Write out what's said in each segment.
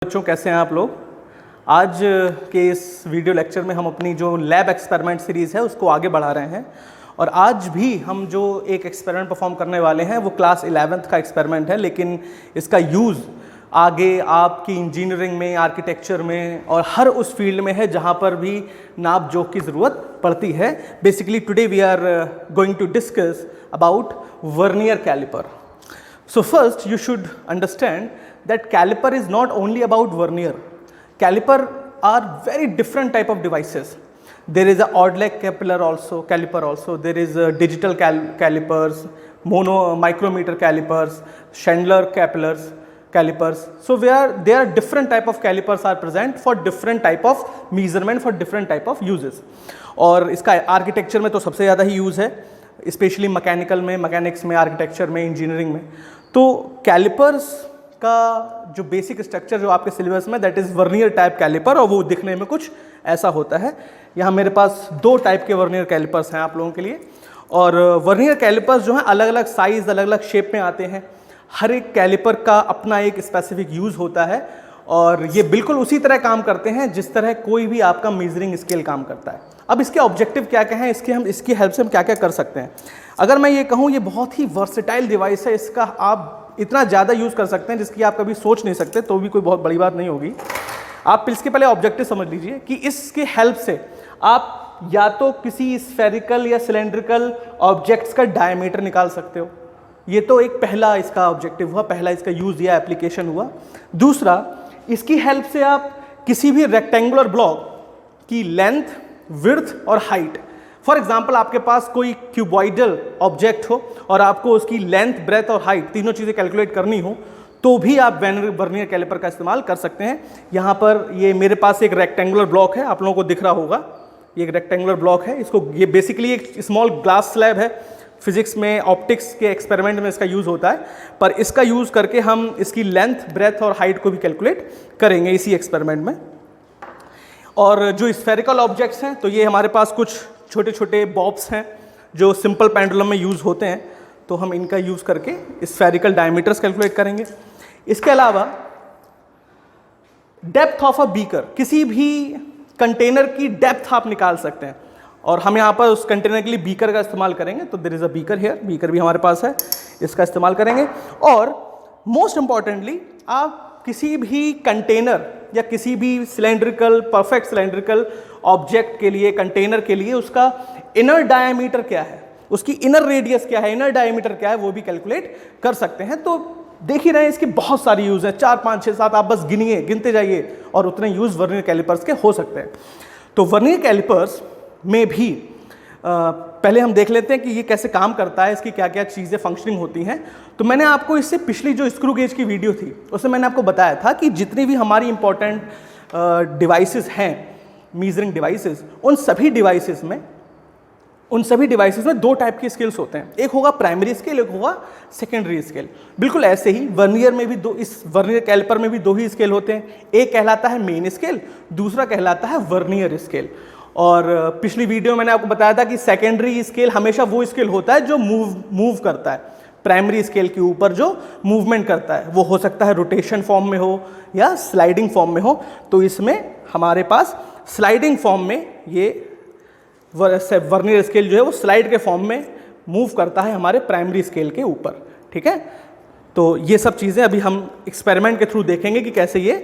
बच्चों, कैसे हैं आप लोग। आज के इस वीडियो लेक्चर में हम अपनी जो लैब एक्सपेरिमेंट सीरीज़ है उसको आगे बढ़ा रहे हैं। और आज भी हम जो एक एक्सपेरिमेंट परफॉर्म करने वाले हैं वो क्लास 11th का एक्सपेरिमेंट है, लेकिन इसका यूज़ आगे आपकी इंजीनियरिंग में, आर्किटेक्चर में और हर उस फील्ड में है जहाँ पर भी नाप जोख की ज़रूरत पड़ती है। Basically today we are going to discuss about vernier caliper. So first you should understand that caliper is not only about vernier. Caliper are very different type of devices. There is a odd leg caliper also. There is a digital calipers, micrometer calipers, Chandler calipers. So there are different type of calipers are present for different type of measurement, for different type of uses. और इसका architecture में तो सबसे ज़्यादा ही use है, specially mechanical में, mechanics में, architecture में, इंजीनियरिंग में। तो कैलिपर्स का जो बेसिक स्ट्रक्चर जो आपके सिलेबस में, that is vernier type caliper, और वो दिखने में कुछ ऐसा होता है। यहाँ मेरे पास दो टाइप के वर्नियर कैलिपर्स हैं आप लोगों के लिए। और वर्नियर कैलिपर्स जो हैं अलग अलग साइज़, अलग अलग शेप में आते हैं। हर एक कैलिपर का अपना एक स्पेसिफिक यूज़ होता है और ये बिल्कुल उसी तरह काम करते हैं जिस तरह कोई भी आपका मेजरिंग स्केल काम करता है। अब इसके ऑब्जेक्टिव क्या क्या हैं, इसकी हेल्प से हम क्या क्या कर सकते हैं। अगर मैं ये कहूँ, ये बहुत ही वर्सेटाइल डिवाइस है, इसका आप इतना ज़्यादा यूज़ कर सकते हैं जिसकी आप कभी सोच नहीं सकते, तो भी कोई बहुत बड़ी बात नहीं होगी। आप इसके पहले ऑब्जेक्टिव समझ लीजिए कि इसके हेल्प से आप या तो किसी स्फेरिकल या सिलेंड्रिकल ऑब्जेक्ट्स का डायमीटर निकाल सकते हो। ये तो एक पहला इसका ऑब्जेक्टिव हुआ, पहला इसका यूज़ या एप्लीकेशन हुआ। दूसरा, इसकी हेल्प से आप किसी भी रेक्टेंगुलर ब्लॉक की लेंथ, विड्थ और हाइट, फॉर एग्जाम्पल आपके पास कोई क्यूबॉइडल ऑब्जेक्ट हो और आपको उसकी लेंथ, ब्रेथ और हाइट तीनों चीज़ें कैलकुलेट करनी हो, तो भी आप वर्नियर कैलिपर का इस्तेमाल कर सकते हैं। यहाँ पर ये मेरे पास एक रेक्टेंगुलर ब्लॉक है, आप लोगों को दिख रहा होगा, ये एक रेक्टेंगुलर ब्लॉक है। ये बेसिकली एक स्मॉल ग्लास स्लैब है। फिजिक्स में, ऑप्टिक्स के एक्सपेरिमेंट में इसका यूज़ होता है, पर इसका यूज़ करके हम इसकी लेंथ, ब्रेथ और हाइट को भी कैलकुलेट करेंगे इसी एक्सपेरिमेंट में। और जो स्फेरिकल ऑब्जेक्ट्स हैं, तो ये हमारे पास कुछ छोटे छोटे बॉब्स हैं जो सिंपल पेंडुलम में यूज़ होते हैं, तो हम इनका यूज़ करके स्फेरिकल डायमीटर्स कैलकुलेट करेंगे। इसके अलावा डेप्थ ऑफ अ बीकर, किसी भी कंटेनर की डेप्थ आप निकाल सकते हैं, और हम यहाँ पर उस कंटेनर के लिए बीकर का इस्तेमाल करेंगे। तो there is a beaker here, beaker भी हमारे पास है, इसका इस्तेमाल करेंगे। और मोस्ट इंपॉर्टेंटली, आप किसी भी कंटेनर या किसी भी सिलेंड्रिकल, परफेक्ट सिलेंड्रिकल ऑब्जेक्ट के लिए, कंटेनर के लिए उसका इनर डायमीटर क्या है, उसकी इनर रेडियस क्या है, इनर डायमीटर क्या है, वो भी कैलकुलेट कर सकते हैं। तो देख ही रहे हैं इसके बहुत सारे यूज़ हैं, 4, 5, 6, 7, आप बस गिनते जाइए और उतने यूज़ वर्नियर कैलिपर्स के हो सकते हैं। तो वर्नियर कैलिपर्स में भी पहले हम देख लेते हैं कि ये कैसे काम करता है, इसकी क्या क्या चीज़ें फंक्शनिंग होती हैं। तो मैंने आपको इससे पिछली जो स्क्रू गेज की वीडियो थी उसमें मैंने आपको बताया था कि जितनी भी हमारी इंपॉर्टेंट डिवाइसेस हैं, मीजरिंग डिवाइसेस, उन सभी डिवाइसेस में दो टाइप के स्केल्स होते हैं। एक होगा प्राइमरी स्केल, एक होगा सेकेंडरी स्केल। बिल्कुल ऐसे ही वर्नियर में भी इस वर्नियर कैलिपर में भी दो ही स्केल होते हैं। एक कहलाता है मेन स्केल, दूसरा कहलाता है वर्नियर स्केल। और पिछली वीडियो मैंने आपको बताया था कि सेकेंडरी स्केल हमेशा वो स्केल होता है जो मूव करता है। प्राइमरी स्केल के ऊपर जो मूवमेंट करता है वो हो सकता है रोटेशन फॉर्म में हो या स्लाइडिंग फॉर्म में हो। तो इसमें हमारे पास स्लाइडिंग फॉर्म में ये वर्नियर स्केल जो है वो स्लाइड के फॉर्म में मूव करता है हमारे प्राइमरी स्केल के ऊपर। ठीक है, तो ये सब चीज़ें अभी हम एक्सपेरिमेंट के थ्रू देखेंगे कि कैसे ये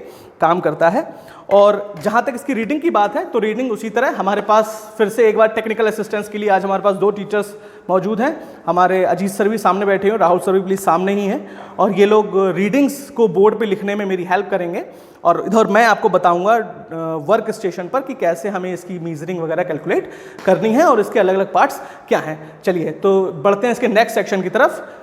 काम करता है। और जहाँ तक इसकी रीडिंग की बात है, तो रीडिंग उसी तरह हमारे पास, फिर से एक बार टेक्निकल असिस्टेंस के लिए आज हमारे पास दो टीचर्स मौजूद हैं। हमारे अजीत सर भी सामने बैठे हैं, राहुल सर भी प्लीज़ सामने ही हैं, और ये लोग रीडिंग्स को बोर्ड पे लिखने में मेरी हेल्प करेंगे। और इधर मैं आपको बताऊंगा वर्क स्टेशन पर कि कैसे हमें इसकी मीजरिंग वगैरह कैलकुलेट करनी है और इसके अलग अलग पार्ट्स क्या हैं। चलिए तो बढ़ते हैं इसके नेक्स्ट सेक्शन की तरफ।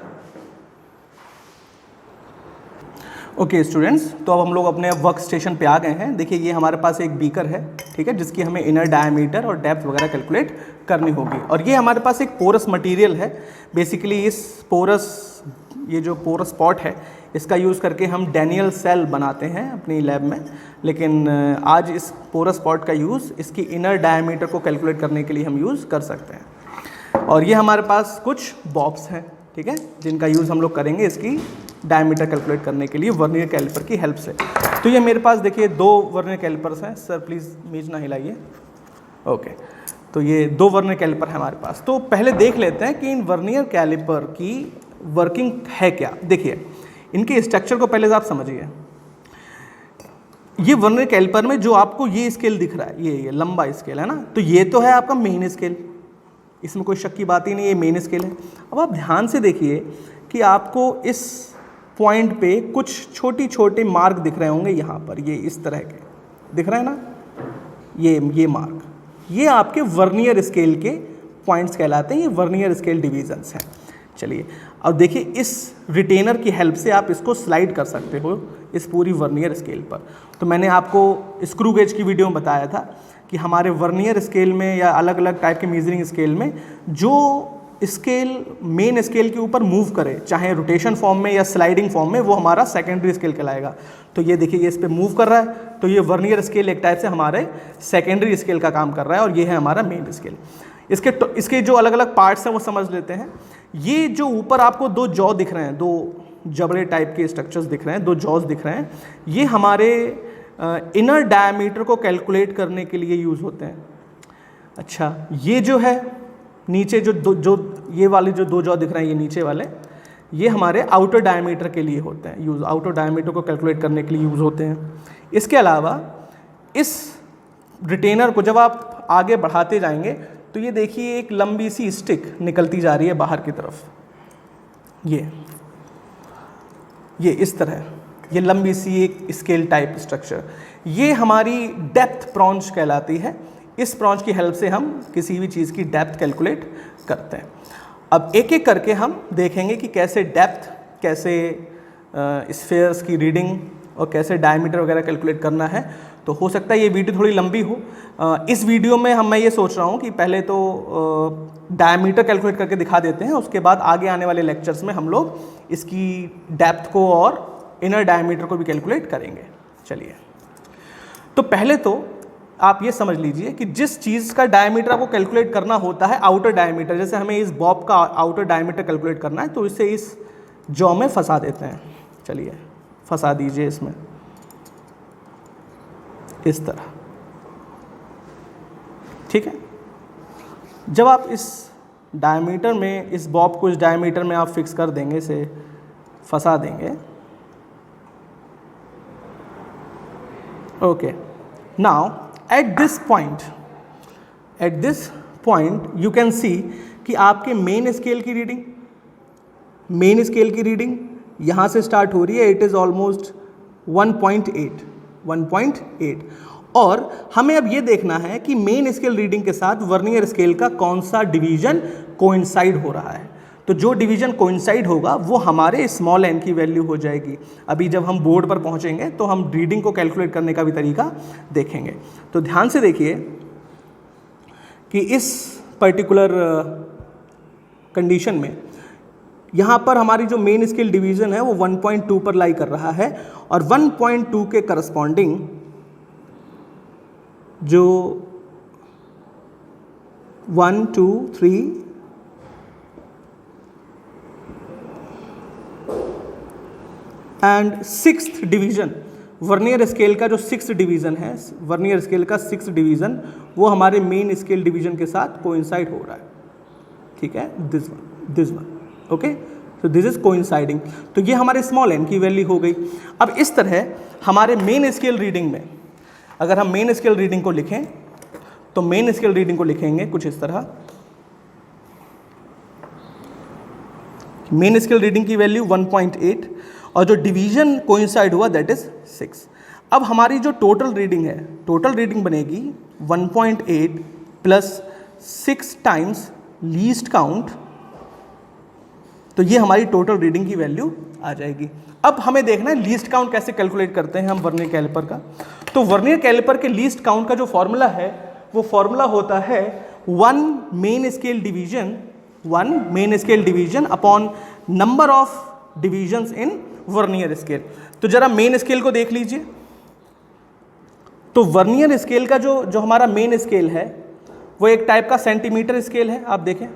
ओके स्टूडेंट्स, तो अब हम लोग अपने वर्क स्टेशन पे आ गए हैं। देखिए ये हमारे पास एक बीकर है, ठीक है, जिसकी हमें इनर डायमीटर और डेप्थ वगैरह कैलकुलेट करनी होगी। और ये हमारे पास एक पोरस मटेरियल है। बेसिकली ये जो पोरस पॉट है, इसका यूज़ करके हम डैनियल सेल बनाते हैं अपनी लैब में। लेकिन आज इस पोरस पॉट का यूज़ इसकी इनर डायमीटर को कैलकुलेट करने के लिए हम यूज़ कर सकते हैं। और ये हमारे पास कुछ बॉब्स हैं, ठीक है, जिनका यूज़ हम लोग करेंगे इसकी डायमीटर कैलकुलेट करने के लिए वर्नियर कैलिपर की हेल्प से। तो ये मेरे पास देखिए 2 वर्नियर कैलिपर्स हैं। सर प्लीज़ मेज ना हिलाइए। ओके, तो ये 2 वर्नियर कैलिपर है हमारे पास। तो पहले देख लेते हैं कि इन वर्नियर कैलिपर की वर्किंग है क्या। देखिए इनके स्ट्रक्चर को पहले आप समझिए। ये वर्नियर कैलिपर में जो आपको ये स्केल दिख रहा है, ये लंबा स्केल है ना, तो ये तो है आपका मेन स्केल, इसमें कोई शक की बात ही नहीं, ये मेन स्केल है। अब आप ध्यान से देखिए कि आपको इस पॉइंट पे कुछ छोटी छोटे मार्क दिख रहे होंगे, यहाँ पर ये इस तरह के दिख रहे हैं ना, ये मार्क, ये आपके वर्नियर स्केल के पॉइंट्स कहलाते हैं, ये वर्नियर स्केल डिवीजन्स हैं। चलिए अब देखिए इस रिटेनर की हेल्प से आप इसको स्लाइड कर सकते हो इस पूरी वर्नियर स्केल पर। तो मैंने आपको स्क्रू गेज की वीडियो में बताया था कि हमारे वर्नियर स्केल में या अलग अलग टाइप के मेजरिंग स्केल में जो स्केल मेन स्केल के ऊपर मूव करे, चाहे रोटेशन फॉर्म में या स्लाइडिंग फॉर्म में, वो हमारा सेकेंडरी स्केल कहलाएगा। तो ये देखिए ये इस पर मूव कर रहा है, तो ये वर्नियर स्केल एक टाइप से हमारे सेकेंडरी स्केल का काम कर रहा है, और ये है हमारा मेन स्केल। इसके जो अलग अलग पार्ट्स हैं वो समझ लेते हैं। ये जो ऊपर आपको 2 जॉ दिख रहे हैं, 2 जबड़े टाइप के स्ट्रक्चर्स दिख रहे हैं, 2 जॉज दिख रहे हैं, ये हमारे इनर डायमीटर को कैलकुलेट करने के लिए यूज़ होते हैं। अच्छा, ये जो है नीचे जो ये वाले जो 2 जॉ दिख रहे हैं, ये नीचे वाले, ये हमारे आउटर डायमीटर के लिए होते हैं यूज़, आउटर डायमीटर को कैलकुलेट करने के लिए यूज़ होते हैं। इसके अलावा इस रिटेनर को जब आप आगे बढ़ाते जाएंगे तो ये देखिए एक लंबी सी स्टिक निकलती जा रही है बाहर की तरफ, ये इस तरह, ये लंबी सी एक स्केल टाइप स्ट्रक्चर, ये हमारी डेप्थ प्रॉन्च कहलाती है। इस प्रॉन्च की हेल्प से हम किसी भी चीज़ की डेप्थ कैलकुलेट करते हैं। अब एक एक करके हम देखेंगे कि कैसे डेप्थ, कैसे स्फीयर्स की रीडिंग और कैसे डायमीटर वगैरह कैलकुलेट करना है। तो हो सकता है ये वीडियो थोड़ी लंबी हो। इस वीडियो में मैं ये सोच रहा हूँ कि पहले तो डायमीटर कैलकुलेट करके दिखा देते हैं, उसके बाद आगे आने वाले लेक्चर्स में हम लोग इसकी डेप्थ को और इनर डायमीटर को भी कैलकुलेट करेंगे। चलिए, तो पहले तो आप ये समझ लीजिए कि जिस चीज़ का डायमीटर आपको कैलकुलेट करना होता है, आउटर डायमीटर, जैसे हमें इस बॉब का आउटर डायमीटर कैलकुलेट करना है, तो इसे इस जॉ में फंसा देते हैं। चलिए फंसा दीजिए इसमें इस तरह, ठीक है। जब आप इस डायमीटर में, इस बॉब को इस डायमीटर में आप फिक्स कर देंगे, इसे फंसा देंगे, okay. Now at this point you can see कि आपके मेन स्केल की रीडिंग यहाँ से स्टार्ट हो रही है, इट इज़ ऑलमोस्ट 1.8, और हमें अब ये देखना है कि मेन स्केल रीडिंग के साथ वर्नियर स्केल का कौन सा डिवीजन कोइंसाइड हो रहा है। तो जो डिवीजन कोइंसाइड होगा वो हमारे स्मॉल n की वैल्यू हो जाएगी। अभी जब हम बोर्ड पर पहुंचेंगे तो हम रीडिंग को कैलकुलेट करने का भी तरीका देखेंगे। तो ध्यान से देखिए कि इस पर्टिकुलर कंडीशन में यहाँ पर हमारी जो मेन स्केल डिवीज़न है वो 1.2 पर लाई कर रहा है, और 1.2 के करस्पॉन्डिंग जो 1, 2, 3 and 6th division, vernier scale का जो 6th डिवीज़न है, वर्नियर स्केल का 6th डिवीज़न वो हमारे मेन स्केल डिवीज़न के साथ कोइंसाइड हो रहा है, ठीक है, दिस वन, ओके। तो दिस इज कोइंसाइडिंग। तो ये हमारे स्मॉल n की वैल्यू हो गई। अब इस तरह हमारे मेन स्केल रीडिंग में, अगर हम मेन स्केल रीडिंग को लिखें तो मेन स्केल रीडिंग को लिखेंगे कुछ इस तरह, मेन स्केल रीडिंग की वैल्यू 1.8 और जो डिवीजन कोइंसाइड हुआ दैट इज 6। अब हमारी जो टोटल रीडिंग है, टोटल रीडिंग बनेगी 1.8 प्लस 6 टाइम्स लीस्ट काउंट, तो ये हमारी टोटल रीडिंग की वैल्यू आ जाएगी। अब हमें देखना है लीस्ट काउंट कैसे कैलकुलेट करते हैं हम वर्नियर कैलिपर का। तो वर्नियर कैलिपर के लीस्ट काउंट का जो फॉर्मूला है वो फॉर्मूला होता है 1 main scale division upon number of divisions in vernier scale. तो जरा मेन स्केल को देख लीजिए। तो वर्नियर स्केल का जो हमारा मेन स्केल है वो एक टाइप का सेंटीमीटर स्केल है। आप देखें,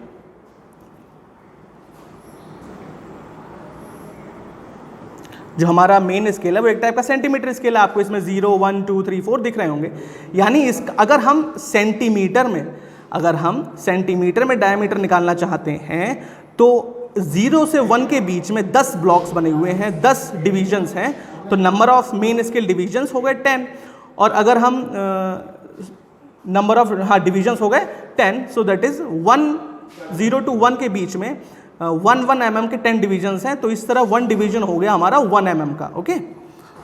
जो हमारा मेन स्केल है वो एक टाइप का सेंटीमीटर स्केल है, आपको इसमें 0 1 2 3 4 दिख रहे होंगे। यानी इस अगर हम सेंटीमीटर में डायमीटर निकालना चाहते हैं तो 0 से 1 के बीच में 10 ब्लॉक्स बने हुए हैं, 10 डिविजन्स हैं, तो number of main scale divisions हो गए 10। और अगर हम नंबर ऑफ डिविजन्स हो गए 10, सो दैट इज 0 to 1 के बीच में 1 mm के 10 डिविजन्स हैं, तो इस तरह 1 डिवीजन हो गया हमारा 1 mm का। Okay,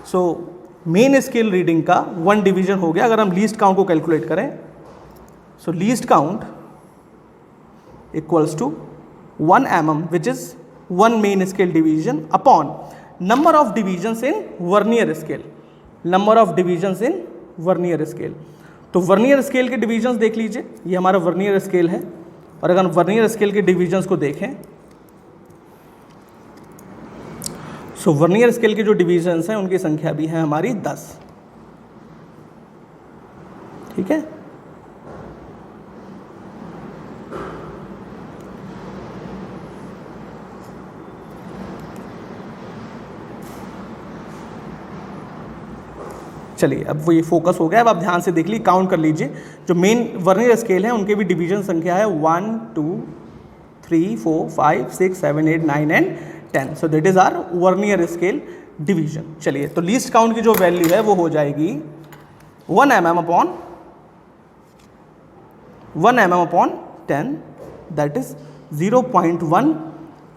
so main scale reading का 1 डिवीजन हो गया। अगर हम लीस्ट काउंट को कैलकुलेट करें, so least count equals to 1 mm which is 1 main scale division upon number of divisions in vernier scale, number of divisions in vernier scale. तो vernier scale के divisions देख लीजिए, ये हमारा वर्नियर स्केल है, और अगर हम वर्नियर स्केल के डिविजन्स को देखें, सो वर्नियर स्केल के जो डिविजन्स हैं उनकी संख्या भी है हमारी 10। ठीक है, चलिए अब वो ये फोकस हो गया। अब आप ध्यान से देख लीजिए, काउंट कर लीजिए, जो मेन वर्नियर स्केल है उनके भी डिवीजन संख्या है 1 2 3 4 5 6 7 8 9 and 10। So that is our vernier scale division. चलिए, तो लीस्ट काउंट की जो वैल्यू है वो हो जाएगी 1 mm upon 10, that is 0.1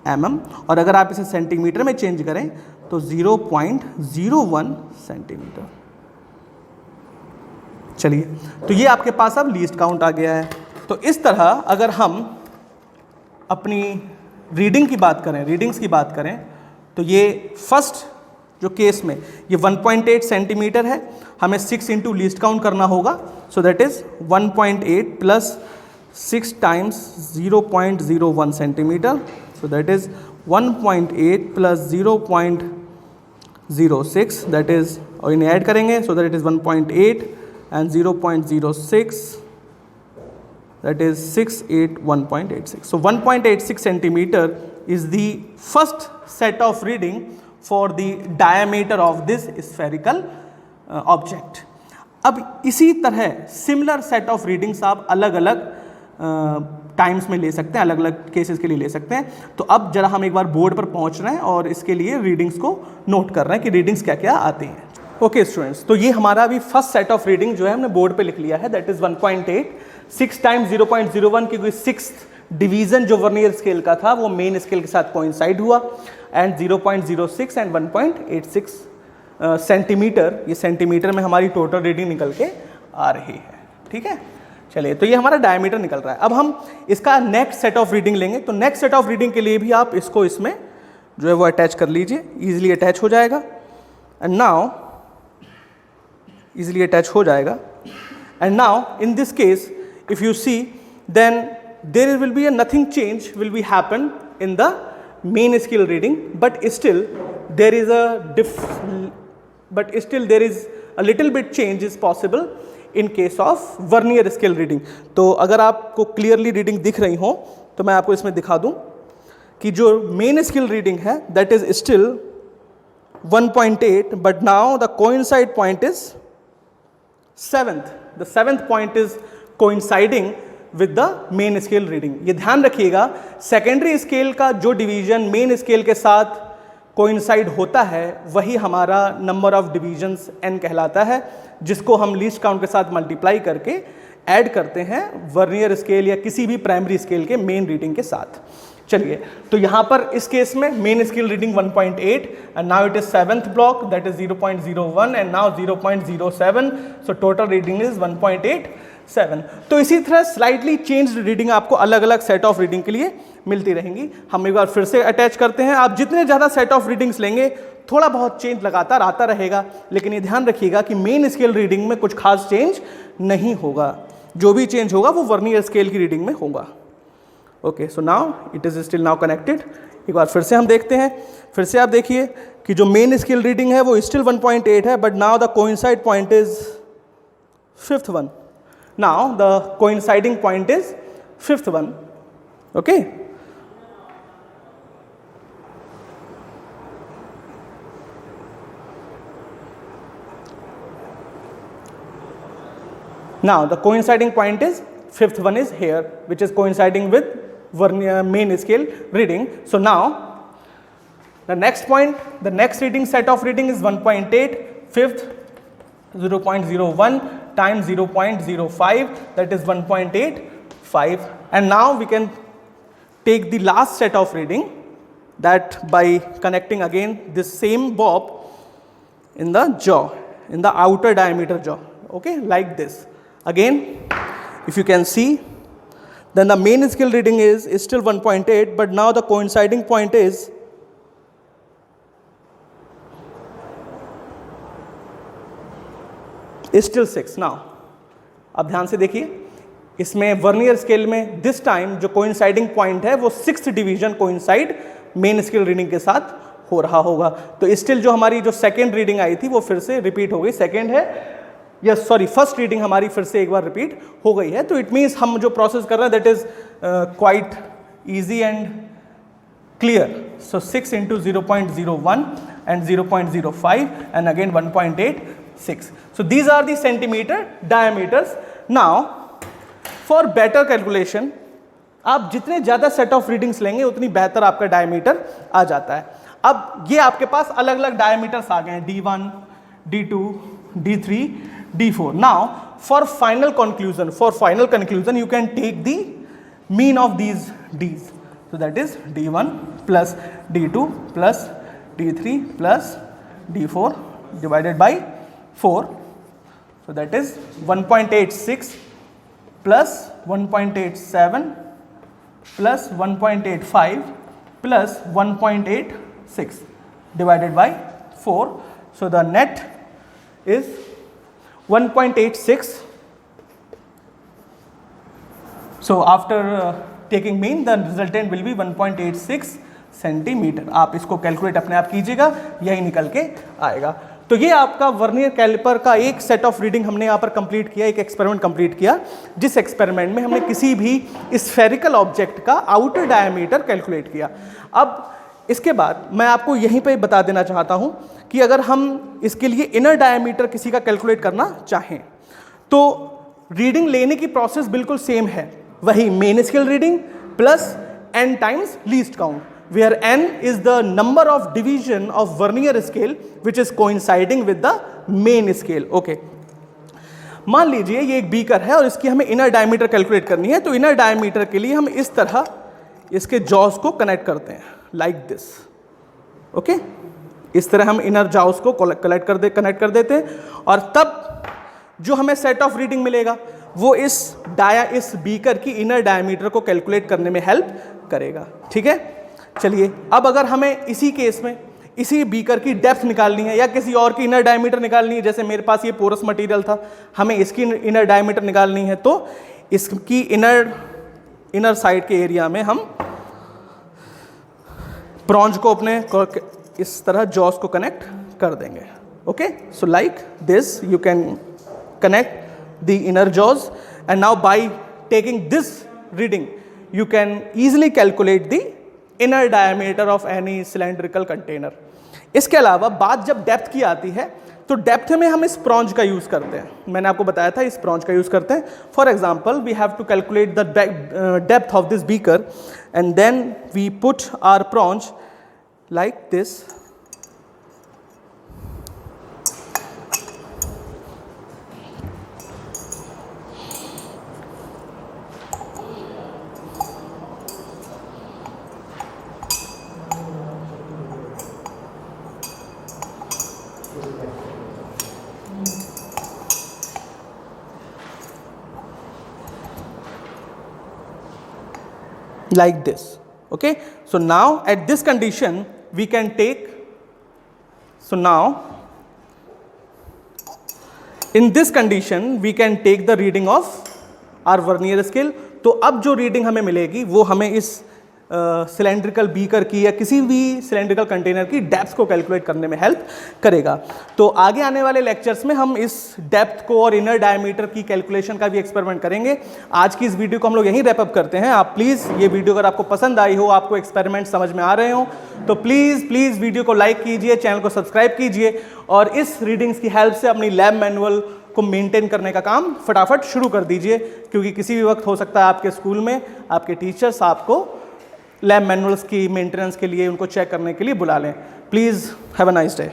mm। और अगर आप इसे सेंटीमीटर में चेंज करें तो 0.01 सेंटीमीटर। चलिए, तो ये आपके पास अब लीस्ट काउंट आ गया है। तो इस तरह अगर हम अपनी रीडिंग्स की बात करें तो ये फर्स्ट जो केस में ये 1.8 सेंटीमीटर है, हमें 6 इंटू लीस्ट काउंट करना होगा। सो that is 1.8 plus 6 times 0.01 centimetre, so that is 1.8 plus 0.06, that is, और इन्हें ऐड करेंगे, सो that is 1.8 and 0.06, that is 681.86. So 1.86 centimeter is the first set of reading for the diameter of this spherical object. अब इसी तरह similar set of readings आप अलग अलग times में ले सकते हैं, अलग अलग केसेस के लिए ले सकते हैं। तो अब जरा हम एक बार बोर्ड पर पहुंच रहे हैं और इसके लिए रीडिंग्स को नोट कर रहे हैं कि रीडिंग्स क्या क्या आती हैं। ओके स्टूडेंट्स, तो ये हमारा अभी फर्स्ट सेट ऑफ रीडिंग जो है हमने बोर्ड पे लिख लिया है, दैट इज 1.8। 6 टाइम्स 0.01 की 6th डिवीजन जो वर्नियर स्केल का था वो मेन स्केल के साथ कोइंसाइड हुआ, एंड 0.06 एंड 1.86 सेंटीमीटर, ये सेंटीमीटर में हमारी टोटल रीडिंग निकल के आ रही है। ठीक है, चलिए, तो ये हमारा डायमीटर निकल रहा है। अब हम इसका नेक्स्ट सेट ऑफ रीडिंग लेंगे। तो नेक्स्ट सेट ऑफ रीडिंग के लिए भी आप इसको इसमें जो है वो अटैच कर लीजिए, ईजिली अटैच हो जाएगा। एंड नाउ easily attach हो जाएगा। and now in this case if you see then there will be a nothing change will be happen in the main scale reading, but still there is a little bit change is possible in case of vernier scale reading। तो अगर आपको clearly reading दिख रही हो तो मैं आपको इसमें दिखा दूं कि जो main scale reading है that is still 1.8, but now the coincide point is 7th, the 7th point is coinciding with the main scale reading। ये ध्यान रखिएगा, सेकेंडरी स्केल का जो डिवीजन मेन स्केल के साथ कोइंसाइड होता है वही हमारा नंबर ऑफ डिवीजन्स n कहलाता है, जिसको हम लीस्ट काउंट के साथ मल्टीप्लाई करके ऐड करते हैं वर्नियर स्केल या किसी भी प्राइमरी स्केल के मेन रीडिंग के साथ। चलिए, तो यहाँ पर इस केस में main scale reading 1.8 and now it is 7th block that is 0.01 and now 0.07, so total reading is 1.87। तो इसी तरह स्लाइटली चेंज्ड रीडिंग आपको अलग अलग सेट ऑफ रीडिंग के लिए मिलती रहेंगी। हम एक बार फिर से अटैच करते हैं। आप जितने ज़्यादा सेट ऑफ रीडिंग्स लेंगे थोड़ा बहुत चेंज लगातार आता रहेगा, लेकिन ये ध्यान रखिएगा कि मेन स्केल रीडिंग में कुछ खास चेंज नहीं होगा, जो भी चेंज होगा वो वर्नियर स्केल की रीडिंग में होगा। Okay, so now it is still now connected. एक बार फिर से हम देखते हैं, फिर से आप देखिए कि जो मेन स्केल रीडिंग है वो स्टिल 1.8 है, but now the coincide point is 5th one। Now the coinciding point is 5th one। Okay, Now the coinciding point is fifth one is here, which is coinciding with vernier main scale reading. So now the next point, the next reading set of reading is 1.8, fifth 0.01 times 0.05, that is 1.85. And now we can take the last set of reading, that by connecting again this same bob in the jaw, in the outer diameter jaw, okay, like this. Again, if you can see, then the main scale reading is still 1.8, but now the coinciding point is still 6. Now अब ध्यान से देखिए, इसमें vernier scale में this time जो coinciding point है वो 6th division coincide main scale reading के साथ हो रहा होगा। तो स्टिल जो हमारी जो सेकेंड रीडिंग आई थी वो फिर से रिपीट हो गई, सेकेंड है यस सॉरी फर्स्ट रीडिंग हमारी फिर से एक बार रिपीट हो गई है। तो इट मीन्स हम जो प्रोसेस कर रहे हैं that is quite easy and clear. So 6 into 0.01 and 0.05 and again 1.86. So these are the centimeter diameters. Now for better calculation, आप जितने ज़्यादा सेट ऑफ रीडिंग्स लेंगे उतनी बेहतर आपका डायमीटर आ जाता है। अब ये आपके पास अलग अलग डायमीटर्स आ गए हैं, D1, D2, D3, D4. Now for final conclusion you can take the mean of these D's. So that is D1 plus D2 plus D3 plus D4 divided by 4. So that is 1.86 plus 1.87 plus 1.85 plus 1.86 divided by 4. So the net is 1.86. So after taking mean the resultant will be 1.86 centimetre. आप इसको calculate अपने आप कीजिएगा, यही निकल के आएगा। तो ये आपका वर्नियर कैलिपर का एक सेट ऑफ रीडिंग हमने यहाँ पर कंप्लीट किया, एक एक्सपेरिमेंट कंप्लीट किया, जिस एक्सपेरिमेंट में हमने किसी भी स्फेरिकल ऑब्जेक्ट का आउटर डायमीटर कैलकुलेट किया। अब इसके बाद मैं आपको यहीं पे बता देना चाहता हूँ कि अगर हम इसके लिए इनर डायमीटर किसी का कैलकुलेट करना चाहें तो रीडिंग लेने की प्रोसेस बिल्कुल सेम है, वही main scale reading plus n times least count, where n is the number of division of vernier scale which is coinciding with the main scale. Okay, मान लीजिए ये एक बीकर है और इसकी हमें इनर डायमीटर कैलकुलेट करनी है। तो इनर डायमीटर के लिए हम इस तरह इसके जॉस को कनेक्ट करते हैं लाइक दिस। ओके, इस तरह हम इनर जॉस को कनेक्ट कर देते हैं और तब जो हमें सेट ऑफ रीडिंग मिलेगा वो इस बीकर की इनर डायमीटर को कैलकुलेट करने में हेल्प करेगा। ठीक है, चलिए अब अगर हमें इसी केस में इसी बीकर की डेप्थ निकालनी है या किसी और की इनर डायमीटर निकालनी है, जैसे मेरे पास ये पोरस मटेरियल था, हमें इसकी इनर डायमीटर निकालनी है, तो इसकी इनर साइड के एरिया में हम ब्रॉन्ज को अपने इस तरह जॉस को कनेक्ट कर देंगे। Okay, so like this you can connect the inner jaws, and now by taking this reading you can easily calculate the inner diameter of any cylindrical container. इसके अलावा बात जब डेप्थ की आती है तो डेप्थ में हम इस स्प्रॉन्ज का यूज़ करते हैं, मैंने आपको बताया था इस स्प्रॉन्ज का यूज़ करते हैं। For example we have to calculate the depth of this beaker and then we put our sponge like this. Like this. Okay, so now at this condition we can take, so now in this condition we can take the reading of our vernier scale. तो अब जो reading हमें मिलेगी वो हमें इस cylindrical beaker की या किसी भी सिलेंड्रिकल कंटेनर की डेप्थ को कैलकुलेट करने में हेल्प करेगा। तो आगे आने वाले लेक्चर्स में हम इस डेप्थ को और इनर डायमीटर की कैलकुलेशन का भी एक्सपेरिमेंट करेंगे। आज की इस वीडियो को हम लोग यहीं रैप अप करते हैं। आप प्लीज़ ये वीडियो अगर आपको पसंद आई हो, आपको एक्सपेरिमेंट समझ में आ रहे हो, तो प्लीज़ वीडियो को लाइक कीजिए, चैनल को सब्सक्राइब कीजिए और इस रीडिंग्स की हेल्प से अपनी लैब मैनुअल को मेंटेन करने का काम फटाफट शुरू कर दीजिए, क्योंकि किसी भी वक्त हो सकता है आपके स्कूल में आपके टीचर्स आपको लैब मैनुअल्स की मेंटेनेंस के लिए, उनको चेक करने के लिए बुला लें। Please have a nice day.